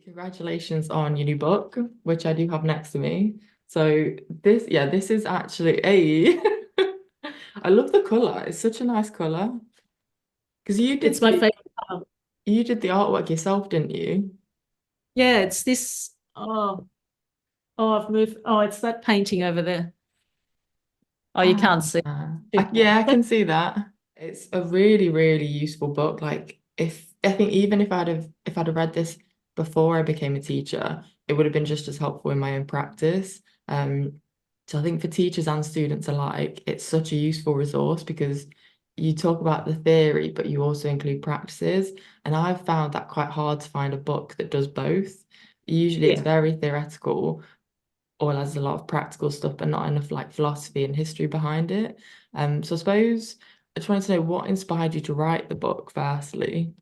Congratulations on your new book, which I do have next to me. So this is actually a I love the color. It's such a nice color. Because It's my favorite color. you did the artwork yourself, didn't you? Yeah, it's this. I've moved. Oh, it's that painting over there. Oh, you Ah, can't see. yeah, I can see that. It's a really, really useful book. Like if I think even if I'd have read this before I became a teacher, it would have been just as helpful in my own practice. So I think for teachers and students alike, it's such a useful resource because you talk about the theory, but you also include practices. And I've found that quite hard to find a book that does both. Usually it's Yeah. very theoretical, or has a lot of practical stuff, but not enough like philosophy and history behind it. So I suppose I just wanted to know what inspired you to write the book, firstly.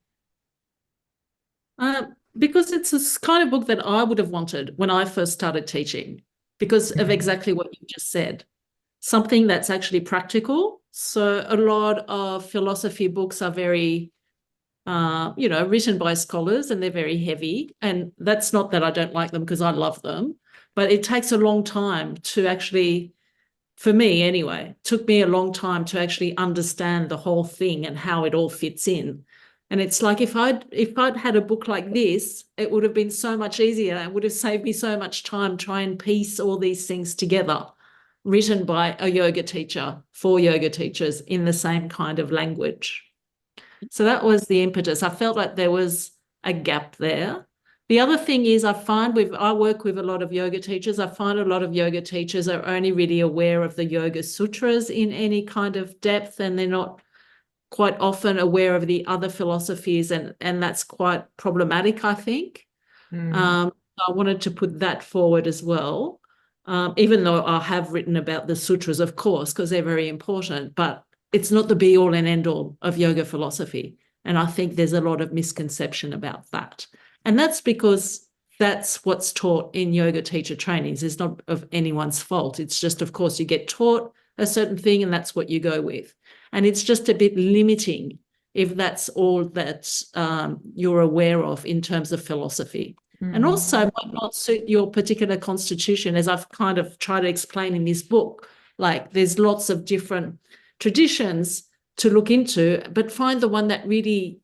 Because it's this kind of book that I would have wanted when I first started teaching, because of Mhm. exactly what you just said. Something that's actually practical. So a lot of philosophy books are very, written by scholars and they're very heavy. And that's not that I don't like them because I love them, but it takes a long time to actually, for me anyway, took me a long time to actually understand the whole thing and how it all fits in. And it's like if I'd had a book like this, it would have been so much easier. It would have saved me so much time trying to piece all these things together, written by a yoga teacher for yoga teachers in the same kind of language. So that was the impetus. I felt like there was a gap there. The other thing is I work with a lot of yoga teachers. I find a lot of yoga teachers are only really aware of the Yoga Sutras in any kind of depth, and they're not quite often aware of the other philosophies, and that's quite problematic, I think. Mm. Um, I wanted to put that forward as well, even though I have written about the sutras, of course, because they're very important, but it's not the be all and end all of yoga philosophy. And I think there's a lot of misconception about that. And that's because that's what's taught in yoga teacher trainings. It's not of anyone's fault. It's just, of course, you get taught a certain thing and that's what you go with. And it's just a bit limiting if that's all that you're aware of in terms of philosophy. And also Mm. might not suit your particular constitution, as I've kind of tried to explain in this book. Like there's lots of different traditions to look into, but find the one that really,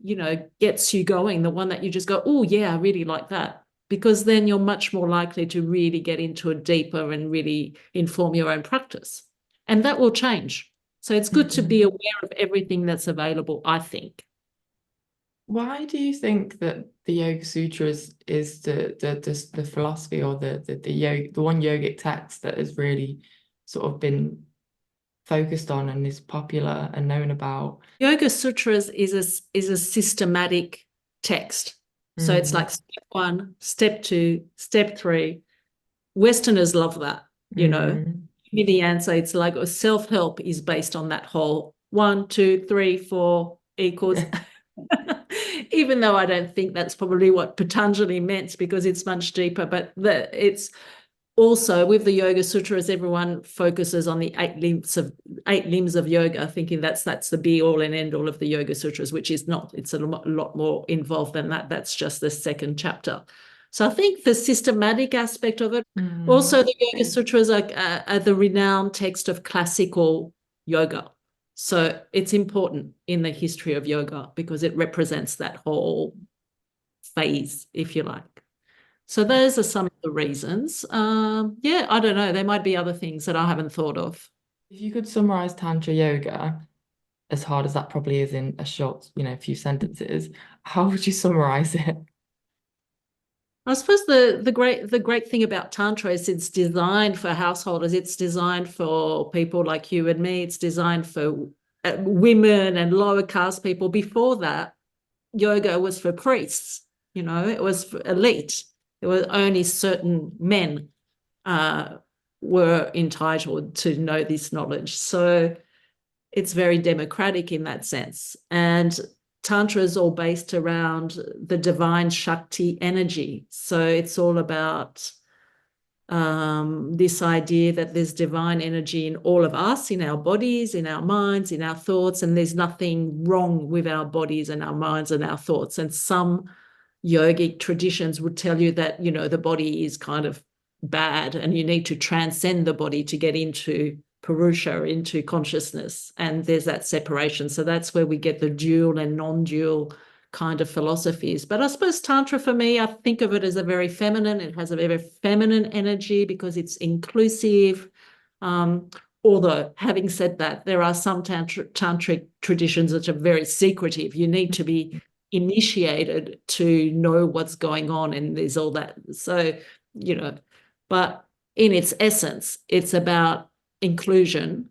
gets you going, the one that you just go, oh, yeah, I really like that. Because then you're much more likely to really get into it deeper and really inform your own practice. And that will change. So it's good to be Mm. aware of everything that's available, I think. Why do you think that the Yoga Sutras is the philosophy or the one yogic text that has really sort of been focused on and is popular and known about? Yoga Sutras is a systematic text. So it's Mm. like step one, step two, step three. Westerners love that, you know. Mm. Give me the answer. It's like self-help is based on that whole 1, 2, 3, 4 equals. Even though I don't think that's probably what Patanjali meant because it's much deeper, but it's also with the Yoga Sutras, everyone focuses on the eight limbs of yoga, thinking that's the be all and end all of the Yoga Sutras, which is not. It's a lot more involved than that. That's just the second chapter. So I think the systematic aspect of it. Mm. Also, the Yoga Sutras are the renowned text of classical yoga. So it's important in the history of yoga because it represents that whole phase, if you like. So those are some of the reasons. Yeah, I don't know. There might be other things that I haven't thought of. If you could summarize Tantra yoga, as hard as that probably is in a short, few sentences, how would you summarize it? I suppose the great thing about Tantra is it's designed for householders. It's designed for people like you and me. It's designed for women and lower caste people. Before that, yoga was for priests. It was for elite. It was only certain men uh, were entitled to know this knowledge. So it's very democratic in that sense. And Tantra is all based around the divine Shakti energy. So it's all about this idea that there's divine energy in all of us, in our bodies, in our minds, in our thoughts, and there's nothing wrong with our bodies and our minds and our thoughts. And some yogic traditions would tell you that, you know, the body is kind of bad and you need to transcend the body to get into Purusha, into consciousness. And there's that separation. So that's where we get the dual and non-dual kind of philosophies. But I suppose Tantra for me, I think of it as a very feminine. It has a very feminine energy because it's inclusive. Although, having said that, there are some tantric traditions that are very secretive. You need to be initiated to know what's going on, and there's all that. So, you know, but in its essence, it's about inclusion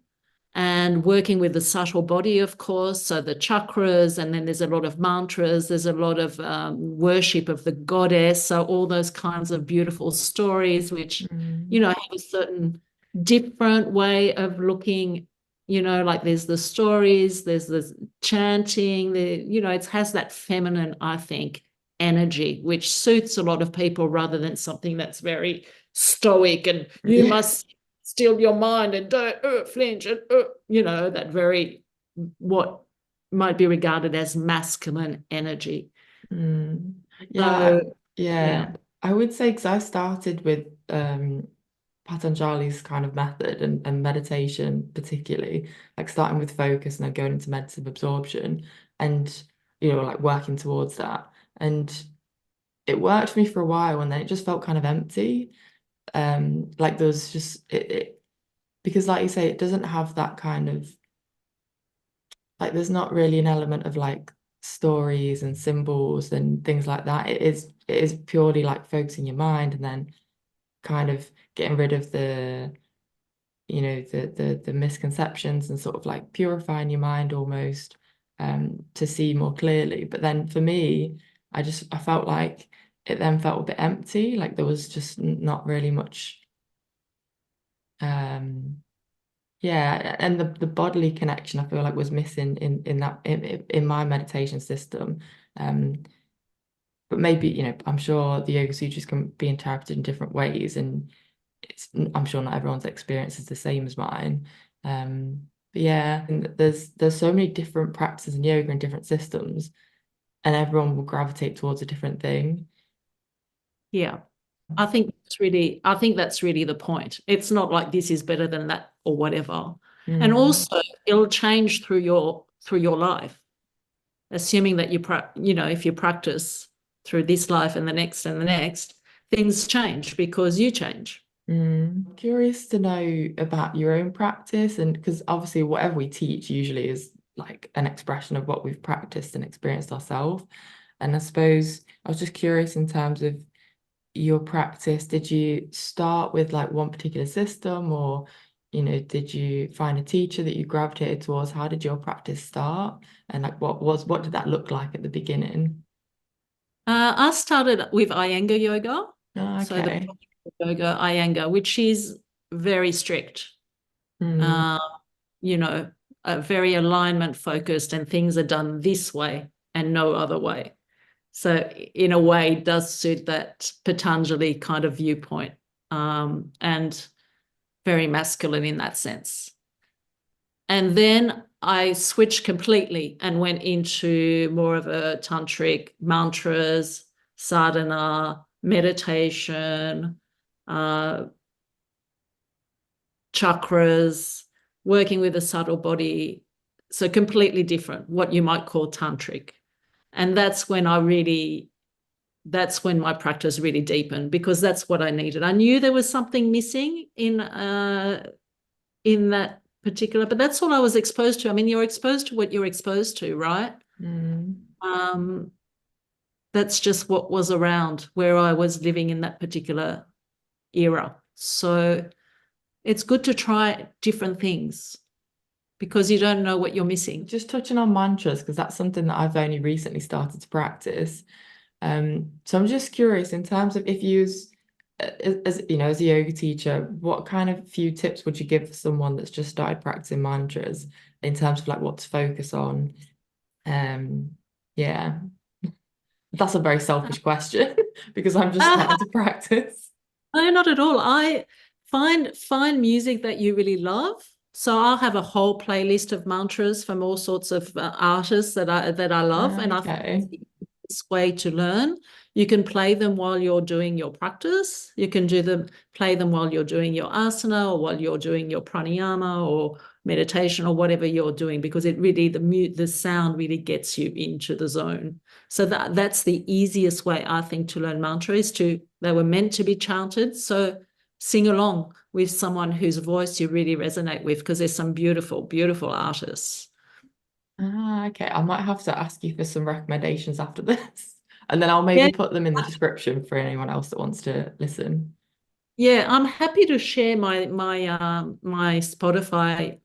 and working with the subtle body, of course. So the chakras, and then there's a lot of mantras. There's a lot of worship of the goddess. So all those kinds of beautiful stories, which, you know, have a certain different way of looking, you know, like there's the stories, there's the chanting, you know, it has that feminine, I think, energy, which suits a lot of people rather than something that's very stoic and you must still your mind and don't flinch and, you know, that very, what might be regarded as masculine energy. Yeah, So, yeah. I would say because I started with Patanjali's kind of method and meditation, particularly, like starting with focus and then going into meditative absorption and, you know, like working towards that. And it worked for me for a while and then it just felt kind of empty. Like there was just it because like you say, it doesn't have that kind of like there's not really an element of like stories and symbols and things like that. It is purely like focusing your mind and then kind of getting rid of the you know the misconceptions and sort of like purifying your mind almost to see more clearly. But then for me, I felt like it then felt a bit empty, like there was just not really much um yeah, and the bodily connection I feel like was missing in my meditation system. Um, but maybe, you know, I'm sure the Yoga Sutras can be interpreted in different ways, and I'm sure not everyone's experience is the same as mine. But yeah, and there's so many different practices in yoga and different systems, and everyone will gravitate towards a different thing. yeah. I think that's really the point. It's not like this is better than that or whatever. And Mm, also it'll change through your life, assuming that you know, if you practice through this life and the next, things change because you change. Curious to know about your own practice, and because obviously whatever we teach usually is like an expression of what we've practiced and experienced ourselves. And I suppose I was just curious in terms of your practice, did you start with like one particular system or, you know, did you find a teacher that you gravitated towards? How did your practice start? And like what did that look like at the beginning? I started with Iyengar yoga. Oh, So the okay. yoga Iyengar, which is very strict. Mm, Uh, you know, very alignment focused, and things are done this way and no other way. So in a way, it does suit that Patanjali kind of viewpoint, and very masculine in that sense. And then I switched completely and went into more of a tantric mantras, sadhana, meditation, uh, chakras, working with the subtle body. So completely different, what you might call tantric. And that's when my practice really deepened because that's what I needed. I knew there was something missing in that particular, but that's all I was exposed to. I mean, you're exposed to what you're exposed to, right? mm. Um, that's just what was around where I was living in that particular era. So it's good to try different things because you don't know what you're missing. Just touching on mantras, because that's something that I've only recently started to practice. So I'm just curious in terms of if you as you know, as a yoga teacher, what kind of few tips would you give for someone that's just started practicing mantras in terms of like what to focus on? Um, yeah, that's a very selfish question because I'm just starting to practice. No, not at all. I find music that you really love. So I'll have a whole playlist of mantras from all sorts of artists that I love, and I think Okay. easiest way to learn. You can play them while you're doing your practice. You can play them while you're doing your asana or while you're doing your pranayama or meditation or whatever you're doing, because it really, the sound really gets you into the zone. So that's the easiest way, I think, to learn mantra is they were meant to be chanted. So sing along with someone whose voice you really resonate with, because there's some beautiful, beautiful artists. Ah, okay. I might have to ask you for some recommendations after this. And then I'll maybe Yeah, put them in the description for anyone else that wants to listen. yeah, I'm happy to share my Spotify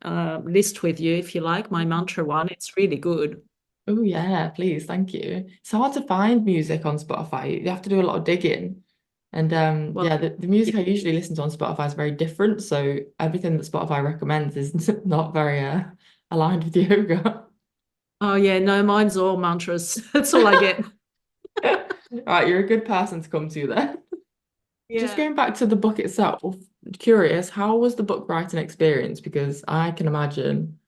list with you if you like, my mantra one. It's really good. Oh yeah, please, thank you. It's hard to find music on Spotify. You have to do a lot of digging. And Well, yeah, the music I usually listen to on Spotify is very different. So everything that Spotify recommends is not very aligned with yoga. oh yeah, no, mine's all mantras. That's all I get. Right, you're a good person to come to then. Just Yeah. going back to the book itself, curious, how was the book writing experience? Because I can imagine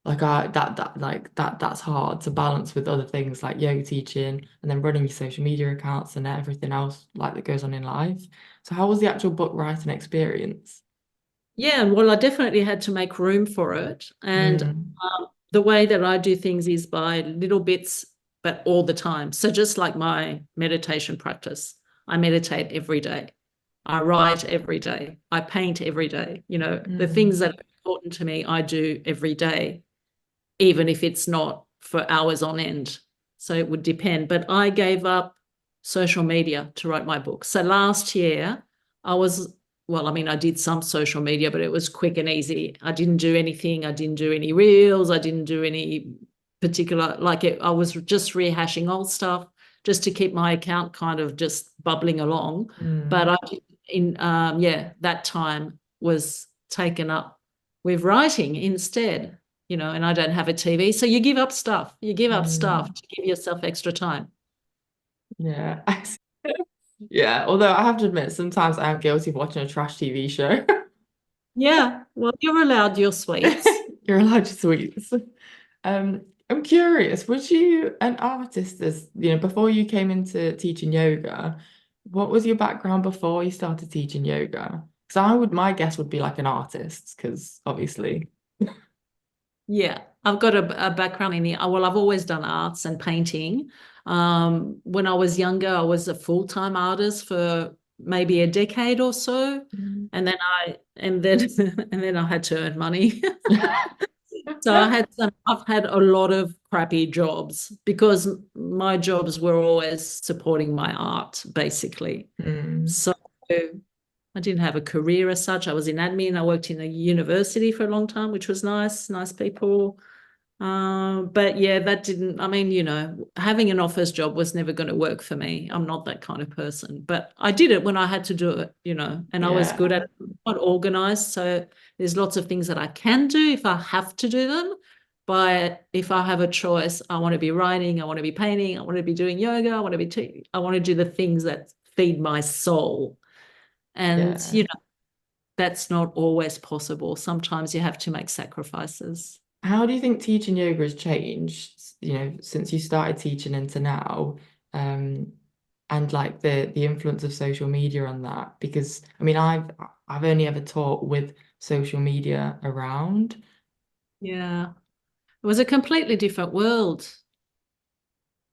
like that's hard to balance with other things like yoga teaching and then running your social media accounts and everything else like that goes on in life. So how was the actual book writing experience? Yeah, well, I definitely had to make room for it. And Mm. the way that I do things is by little bits, but all the time. So just like my meditation practice, I meditate every day. I write every day. I paint every day. You know, the things Mm. that are important to me, I do every day, even if it's not for hours on end. So it would depend. But I gave up social media to write my book. So last year, I was, well, I mean, I did some social media, but it was quick and easy. I didn't do anything. I didn't do any reels. I didn't do any particular, I was just rehashing old stuff just to keep my account kind of just bubbling along. But Mm. I did yeah, that time was taken up with writing instead, and I don't have a TV. So you give up stuff. You give up stuff Mm. to give yourself extra time. Yeah. Yeah, although I have to admit sometimes I am guilty of watching a trash TV show. Yeah. Well, you're allowed your sweets. You're allowed to sweets. I'm curious, was you an artist before you came into teaching yoga, what was your background before you started teaching yoga? Because my guess would be like an artist, because obviously. Yeah. I've got a background in the, well, I've always done arts and painting. When I was younger, I was a full-time artist for maybe a decade or so. Mm. And then and then I had to earn money. So I've had a lot of crappy jobs because my jobs were always supporting my art, basically. Mm. So I didn't have a career as such. I was in admin. I worked in a university for a long time, which was nice people. But yeah, that didn't, I mean, having an office job was never going to work for me. I'm not that kind of person, but I did it when I had to do it, and I was good Yeah. at it, quite organized. So there's lots of things that I can do if I have to do them. But if I have a choice, I want to be writing, I want to be painting, I want to be doing yoga, I want to do the things that feed my soul. And, Yeah. that's not always possible. Sometimes you have to make sacrifices. How do you think teaching yoga has changed, since you started teaching into now? Um, and like the influence of social media on that? Because I mean, I've only ever taught with social media around. Yeah. It was a completely different world,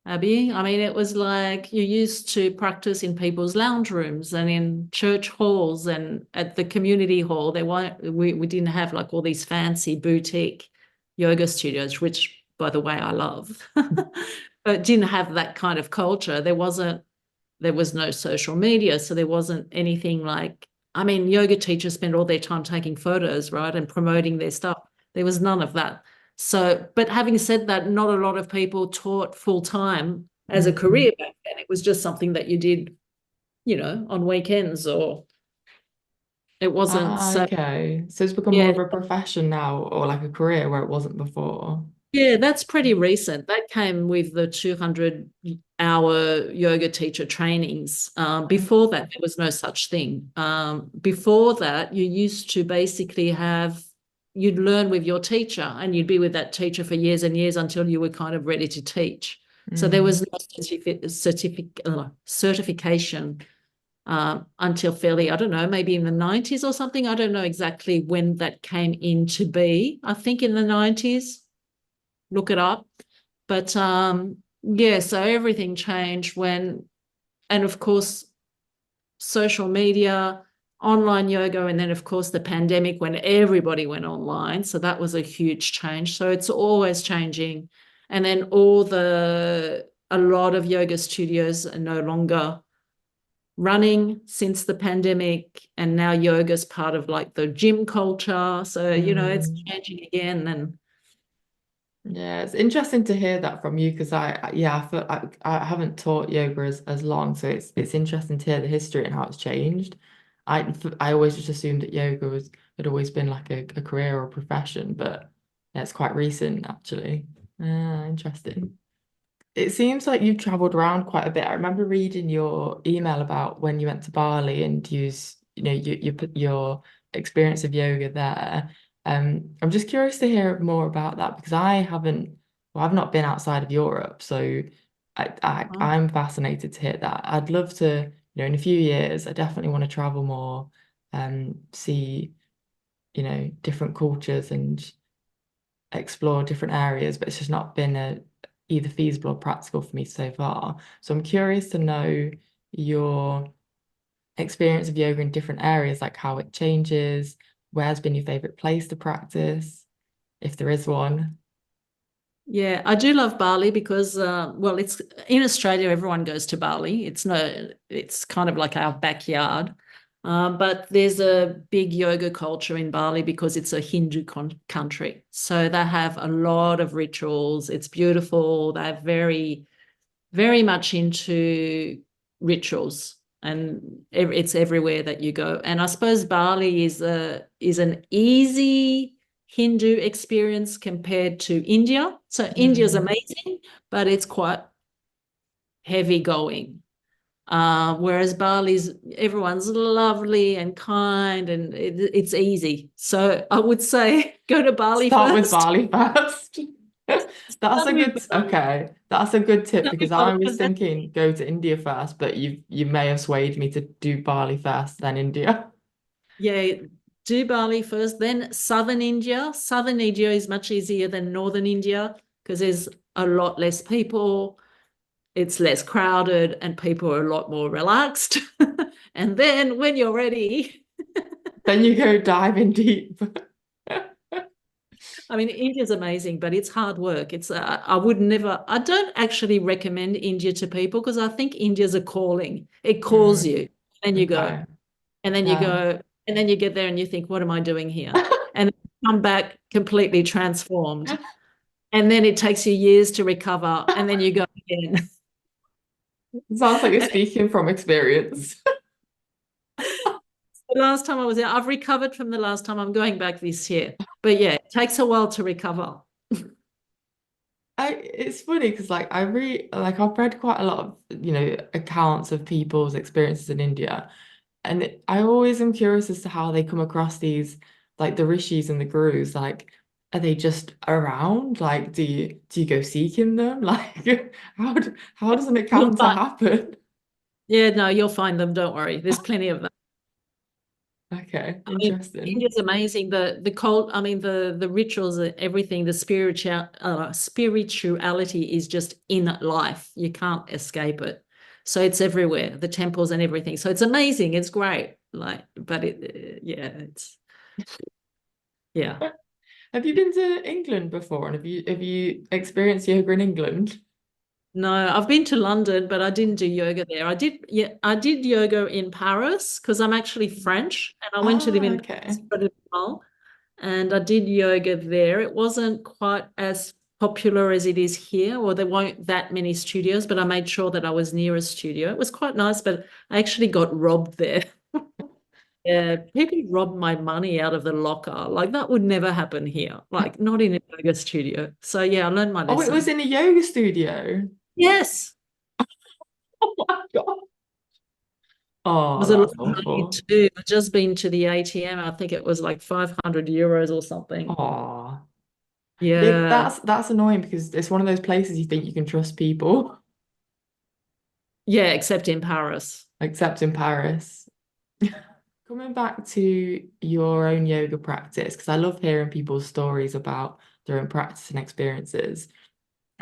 Abbie. I mean, it was like you used to practice in people's lounge rooms and in church halls and at the community hall. We didn't have like all these fancy boutique yoga studios, which by the way, I love, but didn't have that kind of culture. There was no social media. So there wasn't anything like, I mean, yoga teachers spend all their time taking photos, right, and promoting their stuff. There was none of that. So, but having said that, not a lot of people taught full time as a Mm. career back then. It was just something that you did, on weekends, or it wasn't. Ah, So, okay. So it's become more yeah, of a profession now, or like a career where it wasn't before. yeah, that's pretty recent. That came with the 200-hour yoga teacher trainings. Before that, there was no such thing. Before that, you used to basically you'd learn with your teacher and you'd be with that teacher for years and years until you were kind of ready to teach. So there was Mm. no certification until fairly, I don't know, maybe in the 90s or something. I don't know exactly when that came into be. I think in the 90s, look it up. But yeah, so everything changed when, and of course, social media, online yoga, and then of course the pandemic when everybody went online. So that was a huge change. So it's always changing. And then a lot of yoga studios are no longer running since the pandemic, and now yoga's part of like the gym culture. So, it's Mm. changing again. And Yeah, it's interesting to hear that from you because yeah, I feel I haven't taught yoga as long, so it's interesting to hear the history and how it's changed. I always just assumed that yoga had always been like a career or a profession, but yeah, it's quite recent actually. Interesting. It seems like you've traveled around quite a bit. I remember reading your email about when you went to Bali and you put your experience of yoga there. I'm just curious to hear more about that because I've not been outside of Europe, so I'm fascinated to hear that. I'd love to, in a few years, I definitely want to travel more, see, different cultures and explore different areas, but it's just not been either feasible or practical for me so far. So I'm curious to know your experience of yoga in different areas, like how it changes, where's been your favorite place to practice, if there is one. yeah, I do love Bali because, well, it's in Australia, everyone goes to Bali. It's kind of like our backyard. But there's a big yoga culture in Bali because it's a Hindu country. So they have a lot of rituals. It's beautiful. They're very, very much into rituals, and it's everywhere that you go. And I suppose Bali is an easy Hindu experience compared to India. So India's Mm. amazing, but it's quite heavy going. Whereas Bali's, everyone's lovely and kind, and it's easy. So I would say go to Bali Start with first. Bali first. That's Start a with good, Bali. okay. That's a good tip Start because with Bali I was because that's, thinking go to India first, but you may have swayed me to do Bali first, then India. yeah, do Bali first, then southern India. Southern India is much easier than northern India because there's a lot less people, it's less crowded, and people are a lot more relaxed. And then when you're ready, Then you go dive in deep. I mean, India's amazing, but it's hard work. I would never, I don't actually recommend India to people because I think India's a calling. It calls Mm, you, and you go, okay. and then you Yeah. go, and then you get there and you think, what am I doing here? And then you come back completely transformed. And then it takes you years to recover, and then you go again. Sounds like you're And speaking from experience. the last time I was there, I've recovered from the last time. I'm going back this year. But yeah, it takes a while to recover. It's funny because I've read quite a lot of accounts of people's experiences in India, and I always am curious as to how they come across these like the rishis and the gurus. Like, are they just around? Like, do you go seeking them? Like, how does an You'll encounter find, happen? yeah, no, you'll find them. Don't worry. There's plenty of them. Okay, I mean, interesting. India's amazing. The cult, I mean, the rituals, everything, the spirituality is just in life. You can't escape it. So it's everywhere, the temples and everything. So it's amazing. It's great. Like, but yeah, yeah. Have you been to England before? And have you experienced yoga in England? No, I've been to London, but I didn't do yoga there. Yeah, I did yoga in Paris because I'm actually French, and I went to live Ah, in okay. Paris for a little while, and I did yoga there. It wasn't quite as popular as it is here, or there weren't that many studios, but I made sure that I was near a studio. It was quite nice, but I actually got robbed there. Yeah, people robbed my money out of the locker. Like that would never happen here, like not in a yoga studio. So yeah, I learned my Oh, it was lesson. in a yoga studio. Yes. Oh my God. It Oh, was a lot that's of money awful. too. I've just been to the ATM. I think it was like 500 euros or something. Oh. Yeah. That's annoying because it's one of those places you think you can trust people, Yeah, except in Paris. except in Paris. Coming back to your own yoga practice, because I love hearing people's stories about their own practice and experiences.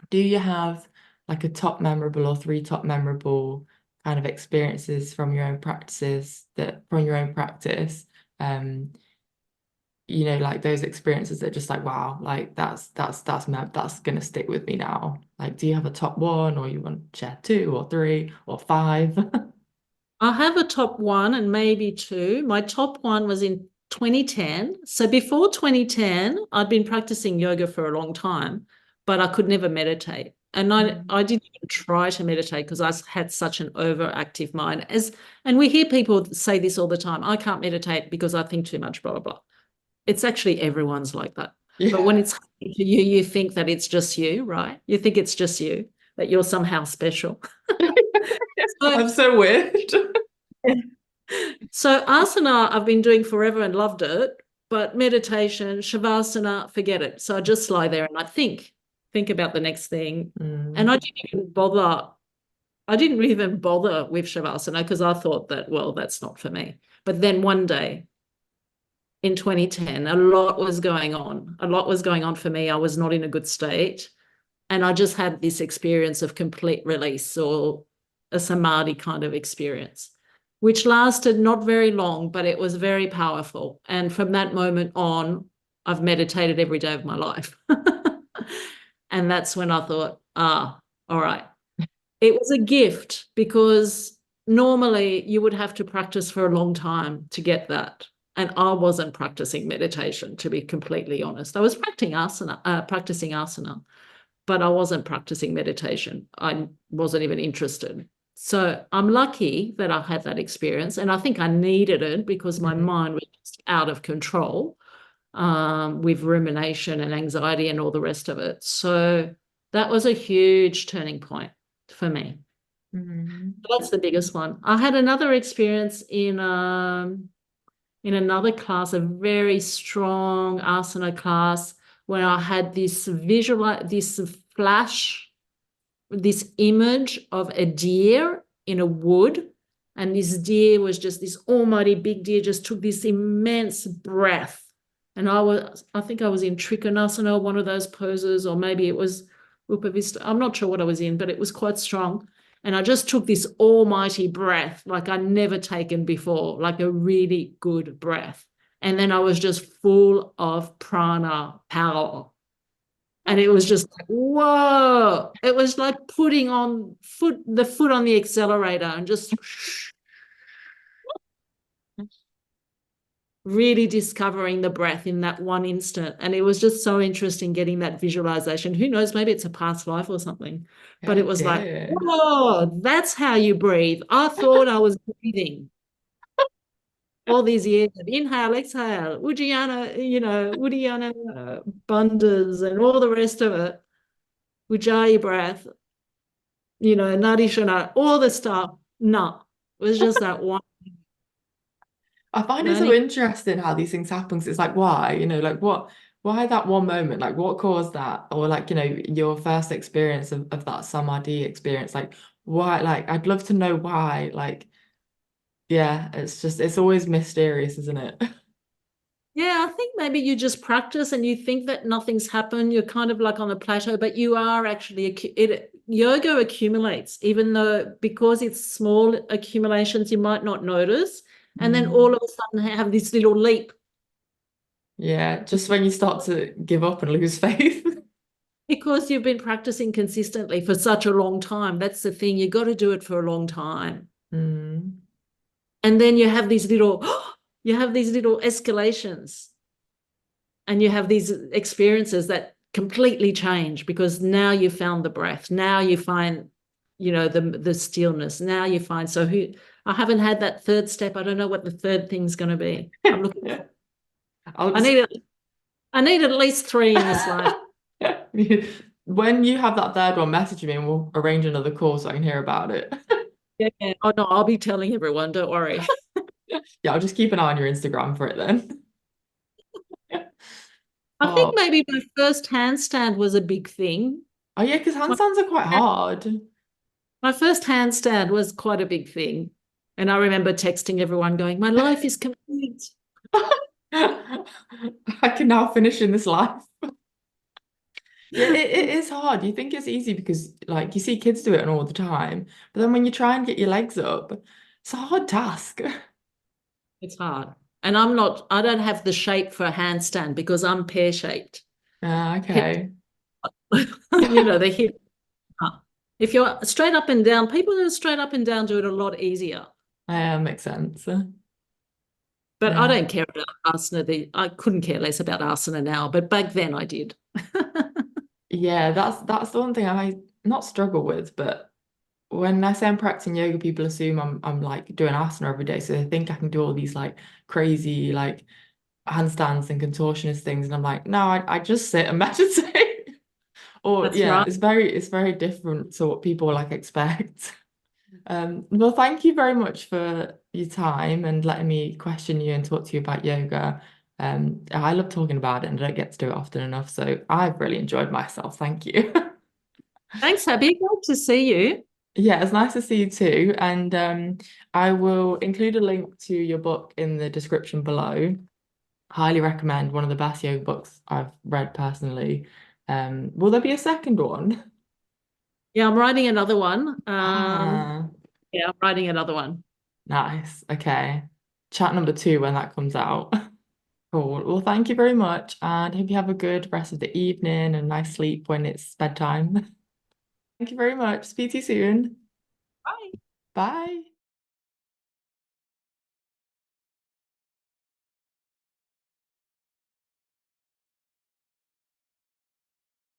Do you have like a top memorable or three top memorable kind of experiences from your own practices that from your own practice? Um, like those experiences that are just like, wow, like that's gonna stick with me now. Like, do you have a top one or you want to share two or three or five? I have a top one and maybe two. My top one was in 2010. So before 2010, I'd been practicing yoga for a long time, but I could never meditate. And Mm. I didn't even try to meditate because I had such an overactive mind. And we hear people say this all the time. I can't meditate because I think too much, blah, blah, blah. It's actually everyone's like that. But when Yeah. it's happening to you, you think that it's just you, right? You think it's just you, that you're somehow special. So I'm so weird. So asana, I've been doing forever and loved it, but meditation, shavasana, forget it. So I just lie there and I think about the next thing. And Mm. I didn't even bother. I didn't even bother with shavasana because I thought that, well, that's not for me. But then one day in 2010, a lot was going on. A lot was going on for me. I was not in a good state. And I just had this experience of complete release or a samadhi kind of experience, which lasted not very long, but it was very powerful. And from that moment on, I've meditated every day of my life. And that's when I thought, all right. It was a gift because normally you would have to practice for a long time to get that. And I wasn't practicing meditation, to be completely honest. I was practicing asana, but I wasn't practicing meditation. I wasn't even interested. So I'm lucky that I had that experience. And I think I needed it because my Mhm. mind was just out of control with rumination and anxiety and all the rest of it. So that was a huge turning point for me. Mhm. That's the biggest one. I had another experience in another class, a very strong asana class, where I had this flash, this image of a deer in a wood. And this deer was just this almighty big deer, just took this immense breath. And I think I was in Trikonasana, one of those poses, or maybe it was Upavista. I'm not sure what I was in, but it was quite strong. And I just took this almighty breath like I'd never taken before, like a really good breath. And then I was just full of prana power. And it was just like, whoa. It was like putting on the foot on the accelerator and just really discovering the breath in that one instant. And it was just so interesting getting that visualization. Who knows, maybe it's a past life or something. But it Heck was like, yeah. whoa, that's how you breathe. I thought I was breathing all these years of inhale, exhale, Ujjayana, Uddiyana bandhas and all the rest of it, Ujjayi breath, Nadi Shana, all the stuff. No, it was just that one. I find it so And interesting how these things happen. 'Cause it's like, why? Like why that one moment? Like what caused that? Or like, your first experience of that samadhi experience. Like why? Like I'd love to know why. Like, yeah, it's always mysterious, isn't it? yeah, I think maybe you just practice and you think that nothing's happened. You're kind of like on a plateau, but you are actually, yoga accumulates, even though because it's small accumulations, you might not notice. And then all Mm. of a sudden have this little leap Yeah, just when you start to give up and lose faith. because you've been practicing consistently for such a long time. That's the thing. You got to do it for a long time. Mm. And then you have these little, you have these little escalations and you have these experiences that completely change because now you found the breath. Now you find, the stillness. Now you find, I haven't had that third step. I don't know what the third thing's going to be. I'm looking, I'll I just need it. I need at least three in this life. when you have that third one, message me and we'll arrange another call so I can hear about it. Yeah. Oh no, I'll be telling everyone. Don't worry. Yeah, I'll just keep an eye on your Instagram for it then. I think Oh, maybe my first handstand was a big thing. oh yeah, because My, handstands are quite hard. my first handstand was quite a big thing. And I remember texting everyone going, my life is complete. I can now finish in this life. Yeah, it is hard. You think it's easy because like you see kids do it all the time, but then when you try and get your legs up, it's a hard task. It's hard. And I don't have the shape for a handstand because I'm pear-shaped. Hip, Okay. the hip. If you're straight up and down, people that are straight up and down do it a lot easier. Yeah, makes sense. But I Yeah. don't care about asana. I couldn't care less about asana now, but back then I did. Yeah, that's the one thing I not struggle with, but when I say I'm practicing yoga, people assume I'm like doing asana every day. So they think I can do all these like crazy like handstands and contortionist things. And I'm like, no, I just sit and meditate. Or That's yeah, right. it's very different to what people like expect. Well, thank you very much for your time and letting me question you and talk to you about yoga. I love talking about it and I don't get to do it often enough. So I've really enjoyed myself. Thank you. Thanks, Abbie. Great to see you. Yeah, it's nice to see you too. And I will include a link to your book in the description below. Highly recommend, one of the best yoga books I've read personally. Will there be a second one? Yeah, I'm writing another one. Ah, Yeah, I'm writing another one. nice. Okay. Chat number two when that comes out. Cool. Well, thank you very much, and hope you have a good rest of the evening and nice sleep when it's bedtime. Thank you very much. Speak to you soon. Bye. Bye.